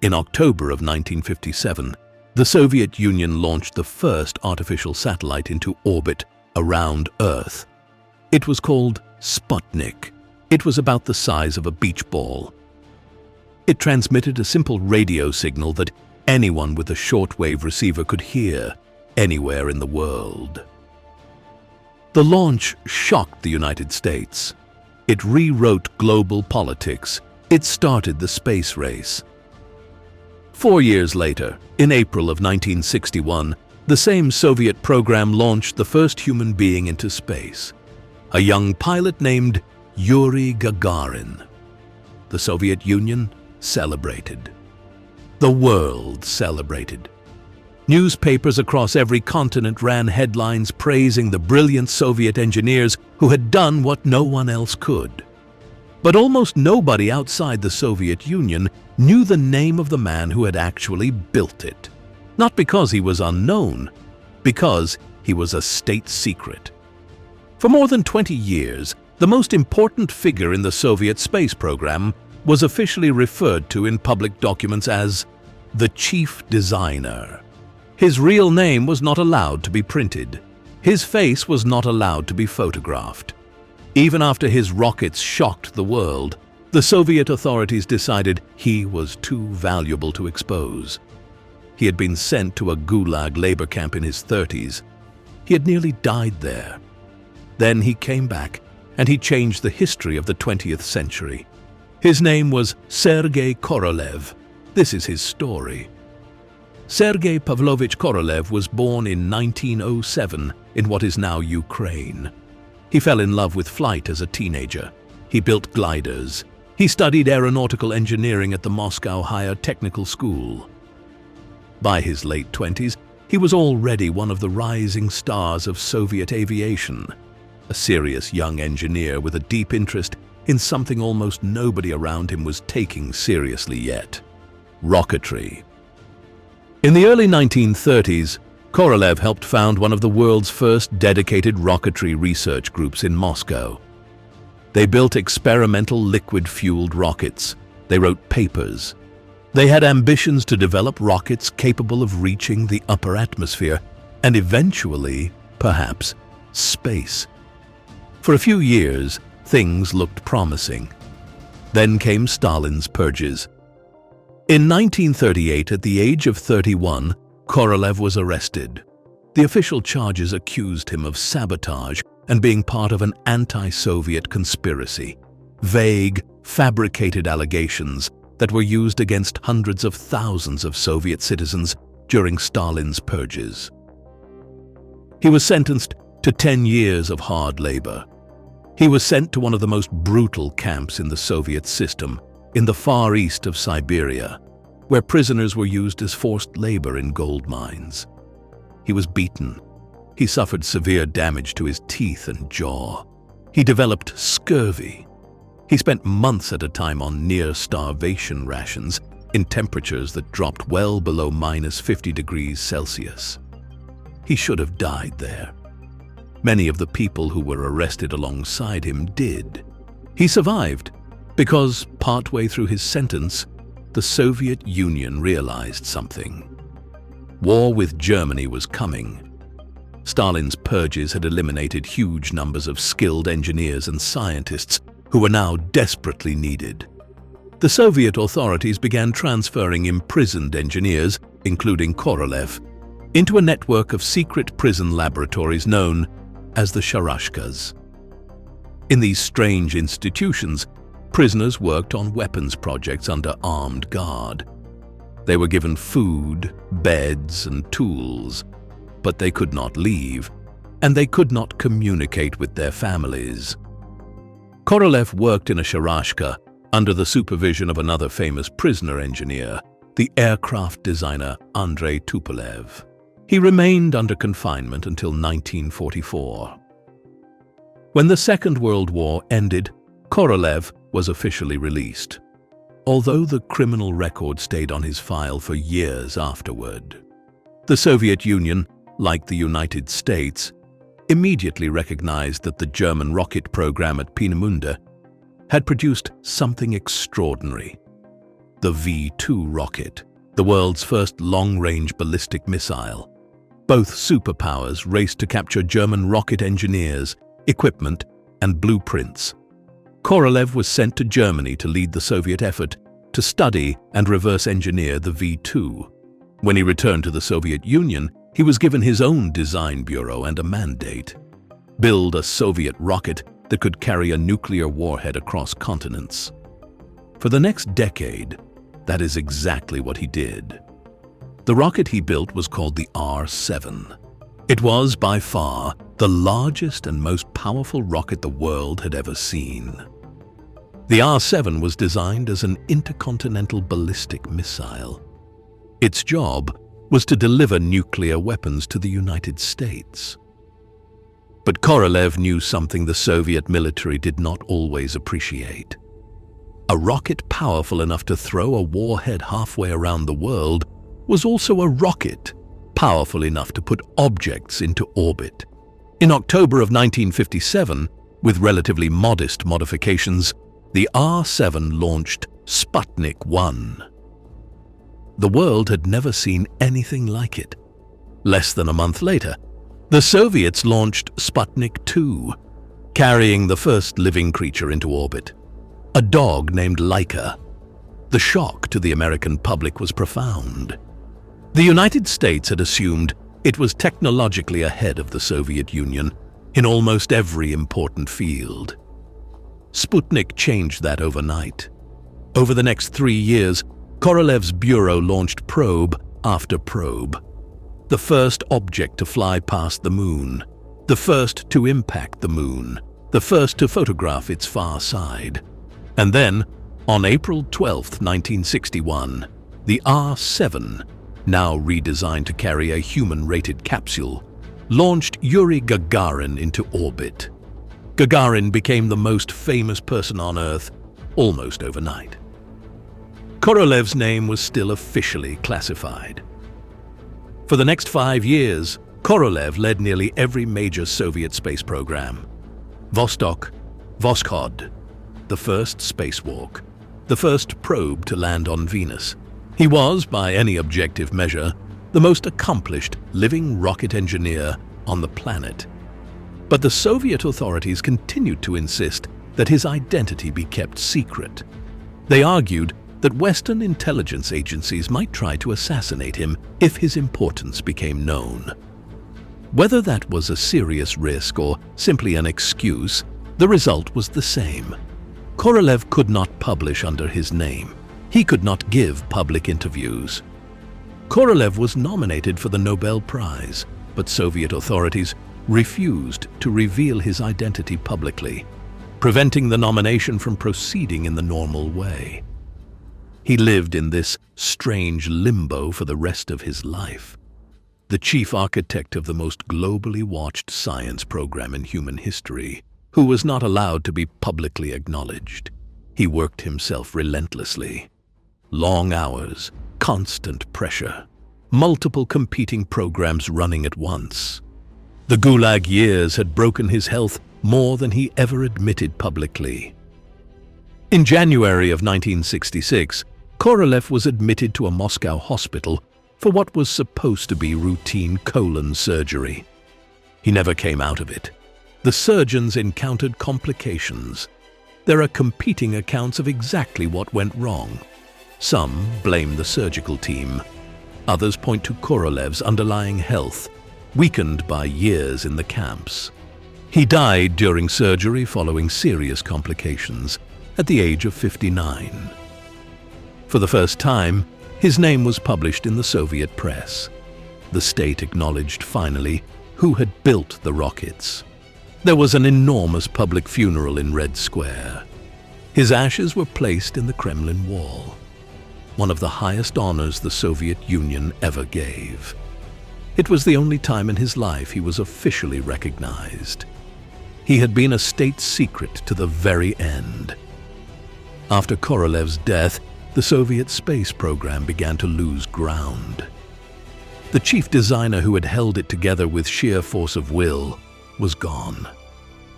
In October of 1957, the Soviet Union launched the first artificial satellite into orbit around Earth. It was called Sputnik. It was about the size of a beach ball. It transmitted a simple radio signal that anyone with a shortwave receiver could hear anywhere in the world. The launch shocked the United States. It rewrote global politics. It started the space race. 4 years later, in April of 1961, the same Soviet program launched the first human being into space, a young pilot named Yuri Gagarin. The Soviet Union celebrated. The world celebrated. Newspapers across every continent ran headlines praising the brilliant Soviet engineers who had done what no one else could. But almost nobody outside the Soviet Union knew the name of the man who had actually built it. Not because he was unknown, because he was a state secret. For more than 20 years, the most important figure in the Soviet space program was officially referred to in public documents as the chief designer. His real name was not allowed to be printed. His face was not allowed to be photographed. Even after his rockets shocked the world, the Soviet authorities decided he was too valuable to expose. He had been sent to a gulag labor camp in his 30s. He had nearly died there. Then he came back, and he changed the history of the 20th century. His name was Sergei Korolev. This is his story. Sergei Pavlovich Korolev was born in 1907 in what is now Ukraine. He fell in love with flight as a teenager. He built gliders. He studied aeronautical engineering at the Moscow Higher Technical School. By his late 20s, he was already one of the rising stars of Soviet aviation, a serious young engineer with a deep interest in something almost nobody around him was taking seriously yet: rocketry. In the early 1930s, Korolev helped found one of the world's first dedicated rocketry research groups in Moscow. They built experimental liquid-fueled rockets. They wrote papers. They had ambitions to develop rockets capable of reaching the upper atmosphere and eventually, perhaps, space. For a few years, things looked promising. Then came Stalin's purges. In 1938, at the age of 31, Korolev was arrested. The official charges accused him of sabotage and being part of an anti-Soviet conspiracy. Vague, fabricated allegations that were used against hundreds of thousands of Soviet citizens during Stalin's purges. He was sentenced to 10 years of hard labor. He was sent to one of the most brutal camps in the Soviet system, in the far east of Siberia, where prisoners were used as forced labor in gold mines. He was beaten. He suffered severe damage to his teeth and jaw. He developed scurvy. He spent months at a time on near-starvation rations in temperatures that dropped well below -50 degrees Celsius. He should have died there. Many of the people who were arrested alongside him did. He survived because, partway through his sentence, the Soviet Union realized something. War with Germany was coming. Stalin's purges had eliminated huge numbers of skilled engineers and scientists who were now desperately needed. The Soviet authorities began transferring imprisoned engineers, including Korolev, into a network of secret prison laboratories known as the Sharashkas. In these strange institutions, prisoners worked on weapons projects under armed guard. They were given food, beds, and tools, but they could not leave, and they could not communicate with their families. Korolev worked in a Sharashka under the supervision of another famous prisoner engineer, the aircraft designer Andrei Tupolev. He remained under confinement until 1944. When the Second World War ended, Korolev was officially released, although the criminal record stayed on his file for years afterward. The Soviet Union, like the United States, immediately recognized that the German rocket program at Peenemünde had produced something extraordinary. the V-2 rocket, the world's first long-range ballistic missile. Both superpowers raced to capture German rocket engineers, equipment, and blueprints. Korolev was sent to Germany to lead the Soviet effort to study and reverse engineer the V-2. When he returned to the Soviet Union, he was given his own design bureau and a mandate: build a Soviet rocket that could carry a nuclear warhead across continents. For the next decade, that is exactly what he did. The rocket he built was called the R-7. It was, by far, the largest and most powerful rocket the world had ever seen. The R-7 was designed as an intercontinental ballistic missile. Its job was to deliver nuclear weapons to the United States. But Korolev knew something the Soviet military did not always appreciate. A rocket powerful enough to throw a warhead halfway around the world was also a rocket powerful enough to put objects into orbit. In October of 1957, with relatively modest modifications, the R-7 launched Sputnik 1. The world had never seen anything like it. Less than a month later, the Soviets launched Sputnik 2, carrying the first living creature into orbit, a dog named Laika. The shock to the American public was profound. The United States had assumed it was technologically ahead of the Soviet Union in almost every important field. Sputnik changed that overnight. Over the next 3 years, Korolev's bureau launched probe after probe. The first object to fly past the moon, the first to impact the moon, the first to photograph its far side. And then, on April 12, 1961, the R-7, now redesigned to carry a human-rated capsule, launched Yuri Gagarin into orbit. Gagarin became the most famous person on Earth almost overnight. Korolev's name was still officially classified. For the next 5 years, Korolev led nearly every major Soviet space program. Vostok, Voskhod, the first spacewalk, the first probe to land on Venus. He was, by any objective measure, the most accomplished living rocket engineer on the planet. But the Soviet authorities continued to insist that his identity be kept secret. They argued that Western intelligence agencies might try to assassinate him if his importance became known. Whether that was a serious risk or simply an excuse, the result was the same. Korolev could not publish under his name. He could not give public interviews. Korolev was nominated for the Nobel Prize, but Soviet authorities refused to reveal his identity publicly, preventing the nomination from proceeding in the normal way. He lived in this strange limbo for the rest of his life. The chief architect of the most globally watched science program in human history, who was not allowed to be publicly acknowledged. He worked himself relentlessly. Long hours, constant pressure, multiple competing programs running at once. The Gulag years had broken his health more than he ever admitted publicly. In January of 1966, Korolev was admitted to a Moscow hospital for what was supposed to be routine colon surgery. He never came out of it. The surgeons encountered complications. There are competing accounts of exactly what went wrong. Some blame the surgical team. Others point to Korolev's underlying health, weakened by years in the camps. He died during surgery following serious complications at the age of 59. For the first time, his name was published in the Soviet press. The state acknowledged finally who had built the rockets. There was an enormous public funeral in Red Square. His ashes were placed in the Kremlin wall, one of the highest honors the Soviet Union ever gave. It was the only time in his life he was officially recognized. He had been a state secret to the very end. After Korolev's death, the Soviet space program began to lose ground. The chief designer who had held it together with sheer force of will was gone.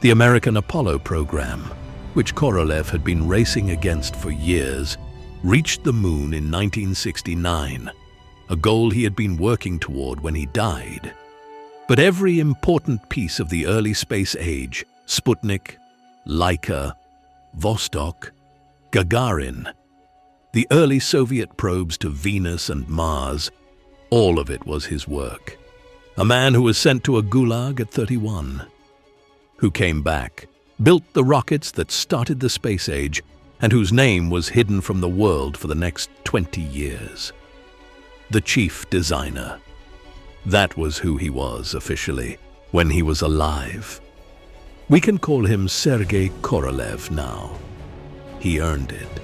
The American Apollo program, which Korolev had been racing against for years, reached the moon in 1969, a goal he had been working toward when he died. But every important piece of the early space age, Sputnik, Laika, Vostok, Gagarin, the early Soviet probes to Venus and Mars, all of it was his work. A man who was sent to a gulag at 31, who came back, built the rockets that started the space age, and whose name was hidden from the world for the next 20 years. The chief designer. That was who he was officially, when he was alive. We can call him Sergei Korolev now. He earned it.